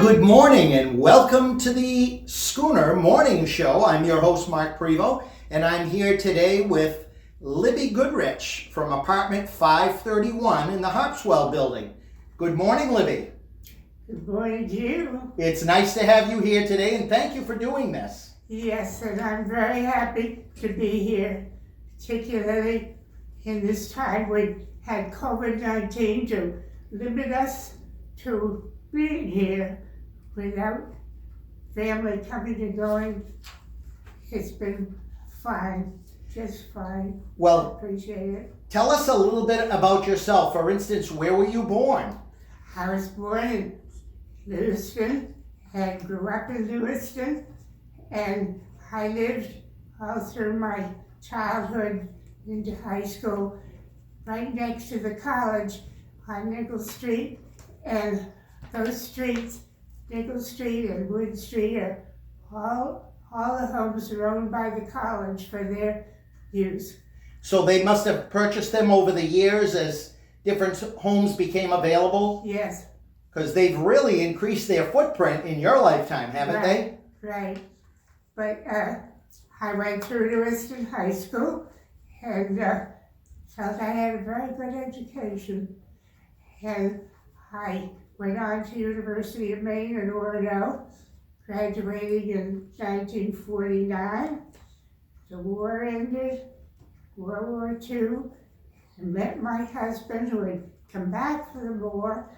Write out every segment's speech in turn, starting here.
Good morning and welcome to the Schooner Morning Show. I'm your host, Mark Prevo, and I'm here today with Libby Goodrich from apartment 531 in the Harpswell building. Good morning, Libby. Good morning to you. It's nice to have you here today, and thank you for doing this. Yes, and I'm very happy to be here, particularly in this time we had COVID-19 to limit us to being here without family coming and going. It's been fine, just fine. Well, Appreciate it. tell us a little bit about yourself. For instance, where were you born? I was born in Lewiston and grew up in Lewiston, and I lived all through my childhood into high school right next to the college on Nickel Street, and those streets, Nickel Street and Wood Street, are all the homes are owned by the college for their use. So they must have purchased them over the years as different homes became available? Yes. Because they've really increased their footprint in your lifetime, haven't they? Right. But I went through Lewiston High School and felt I had a very good education. And I went on to University of Maine in Orono, graduating in 1949. The war ended, World War II, and met my husband who had come back from the war,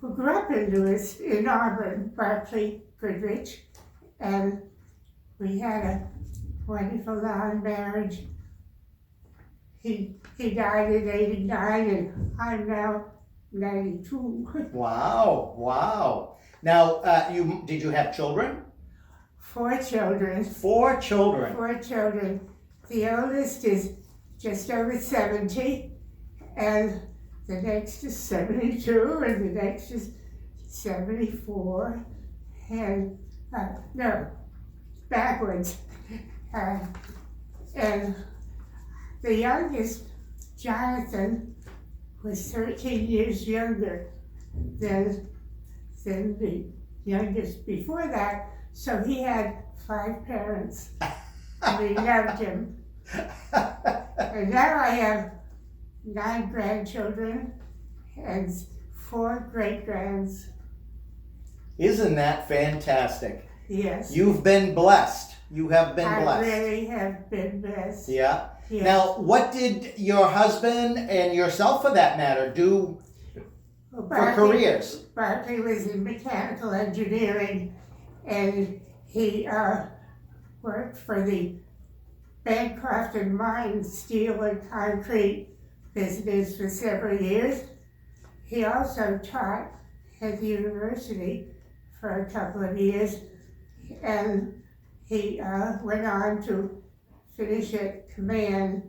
who grew up in Auburn, Berkeley, Goodrich, and we had a wonderful long marriage. He died at 89 and I'm now 92. Wow. Now, did you have children? 4 children. 4 children. 4 children. The oldest is just over 70, and the next is 72, and the next is 74, and no, backwards. And the youngest, Jonathan, was 13 years younger than the youngest before that, so he had 5 parents. We loved him. And now I have 9 grandchildren and 4 great-grands. Isn't that fantastic? Yes. You've been blessed. You have been blessed. I really have been blessed. Yeah. Yes. Now, what did your husband and yourself, for that matter, do for careers? Barkley was in mechanical engineering, and he worked for the Bancroft and Mine steel and concrete business for several years. He also taught at the university for a couple of years, and he went on to finish at Command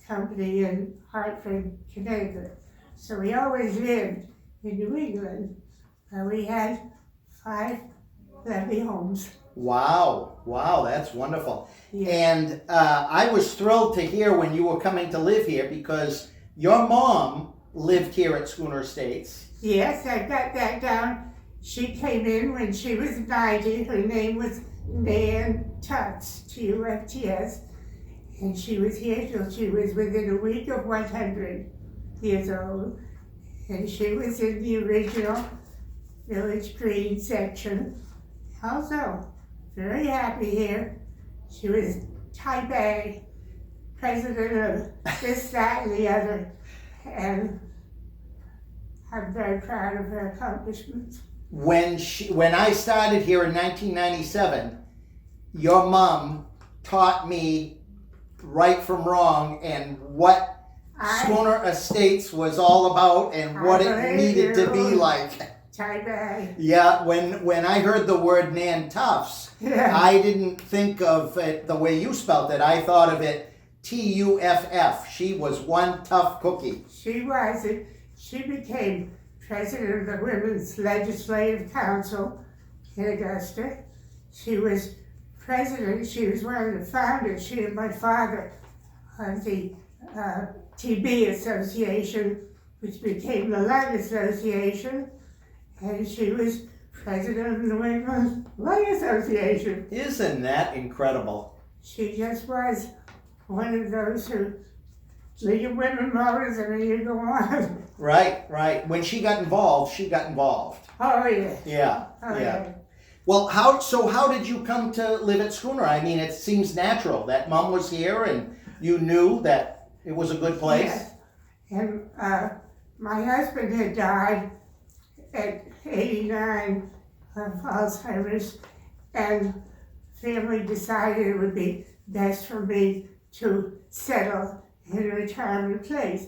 Company in Hartford, Connecticut. So we always lived in New England. We had 5 lovely homes. Wow, that's wonderful. Yeah. And I was thrilled to hear when you were coming to live here because your mom lived here at Schooner Estates. Yes, I got that down. She came in when she was 90. Her name was Nan Tufts, Tufts, and she was here till she was within a week of 100 years old. And she was in the original Village Green section. Also, very happy here. She was type A, president of this, that, and the other. And I'm very proud of her accomplishments. When I started here in 1997, your mom taught me right from wrong and what Schooner Estates was all about and what it needed to be like. Type A. Yeah, when I heard the word Nan Tufts, I didn't think of it the way you spelled it. I thought of it Tuff. She was one tough cookie. She was. She became president of the Women's Legislative Council in Augusta. She was president. She was one of the founders, she and my father, of the TB Association, which became the Lung Association. and she was president of the New England Lay Association. Isn't that incredible? She just was one of those who League of Women Voters, and then you go on. Right, right. When she got involved, she got involved. Oh, yeah. Yeah, Oh, yeah. Well, how did you come to live at Schooner? I mean, it seems natural that Mom was here and you knew that it was a good place. Yes. And my husband had died at 89 of Alzheimer's, and family decided it would be best for me to settle in a retirement place.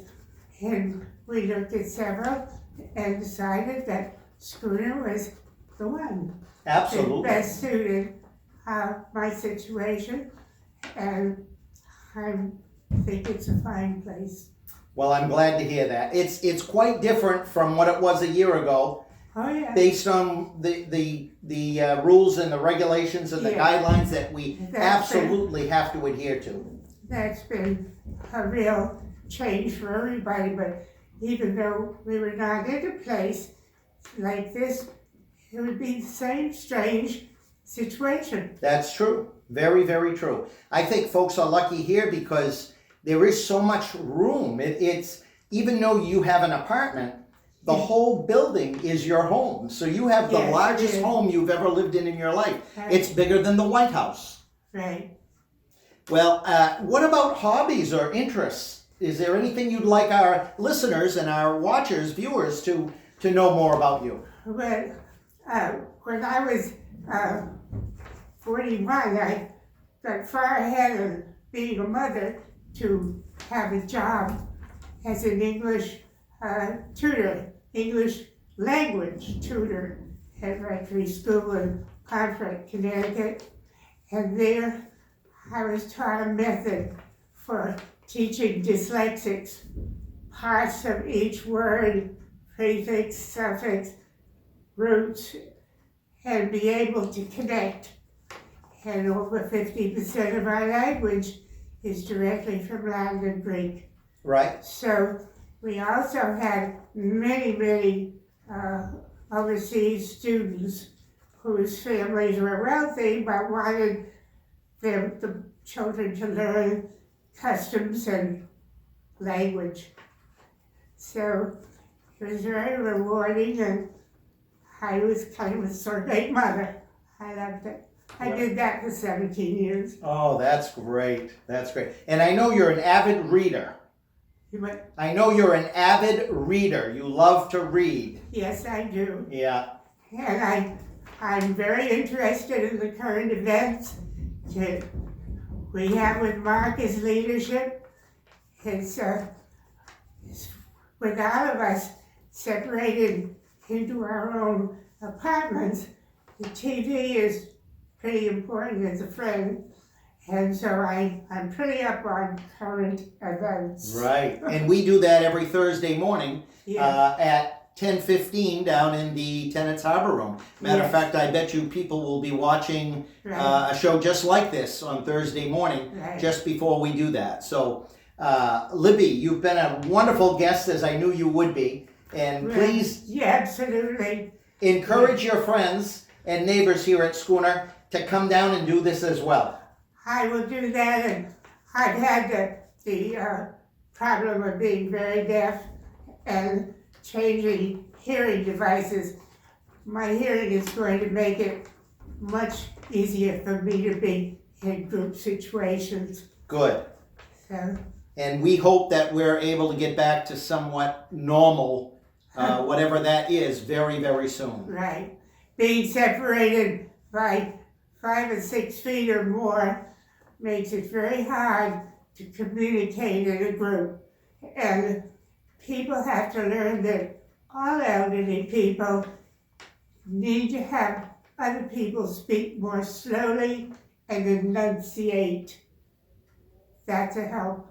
And we looked at several and decided that Schooner was the one. Absolutely. It best suited my situation, and I think it's a fine place. Well, I'm glad to hear that. It's quite different from what it was a year ago, Oh, yeah. based on the rules and the regulations and the Yeah. guidelines that we That's absolutely have to adhere to. That's been a real change for everybody, but even though we were not in a place like this, it would be the same strange situation. That's true. Very, very true. I think folks are lucky here because there is so much room. It's even though you have an apartment, the whole building is your home. So you have the Yes, largest it is. home you've ever lived in your life. Right. It's bigger than the White House. Right. Well, what about hobbies or interests? Is there anything you'd like our listeners and our watchers, viewers, to know more about you? Well, when I was 41, I got far ahead of being a mother to have a job as an English tutor, English language tutor at Rectory School in Concord, Connecticut. And there I was taught a method for teaching dyslexics parts of each word, prefix, suffix, roots, and be able to connect. And over 50% of our language is directly from Latin and Greek. Right. So we also had many overseas students whose families were wealthy but wanted the children to learn customs and language. So it was very rewarding, and I was kind of a sorbet mother. I loved it. I did that for 17 years. Oh, that's great. That's great. And I know you're an avid reader. But I know you're an avid reader. You love to read. yes, I do. Yeah. And I'm very interested in the current events that we have with Marcus' leadership. It's with all of us separated into our own apartments, the TV is pretty important as a friend. And so I'm pretty up on current events. Right. And we do that every Thursday morning Yeah. at 10:15 down in the Tenants Harbor Room. Matter of Yes. fact, I bet you people will be watching Right. a show just like this on Thursday morning, Right. just before we do that. So, Libby, you've been a wonderful guest, as I knew you would be. And Right. please Yeah, absolutely. encourage your friends and neighbors here at Schooner to come down and do this as well. I will do that, and I've had the problem of being very deaf and changing hearing devices. My hearing is going to make it much easier for me to be in group situations. Good. So, And we hope that we're able to get back to somewhat normal, whatever that is, very, very soon. right. Being separated by 5 or 6 feet or more makes it very hard to communicate in a group. And people have to learn that all elderly people need to have other people speak more slowly and enunciate. That's a help.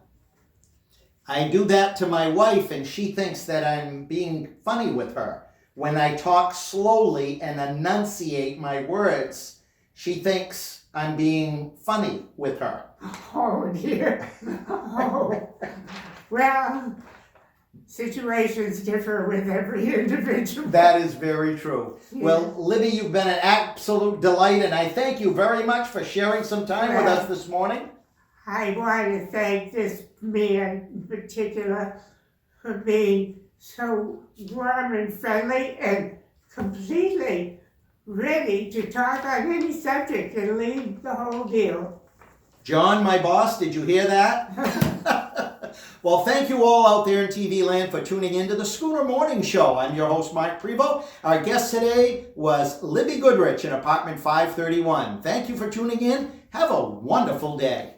I do that to my wife, and she thinks that I'm being funny with her. When I talk slowly and enunciate my words, she thinks I'm being funny with her. Oh dear. Oh. Well, situations differ with every individual. That is very true. Well, Libby, you've been an absolute delight, and I thank you very much for sharing some time with us this morning. I want to thank this man in particular for being so warm and friendly and completely ready to talk on any subject and leave the whole deal. John, my boss, did you hear that? Well, thank you all out there in TV land for tuning in to the Schooner Morning Show. I'm your host, Mark Prevost. Our guest today was Libby Goodrich in apartment 531. Thank you for tuning in. Have a wonderful day.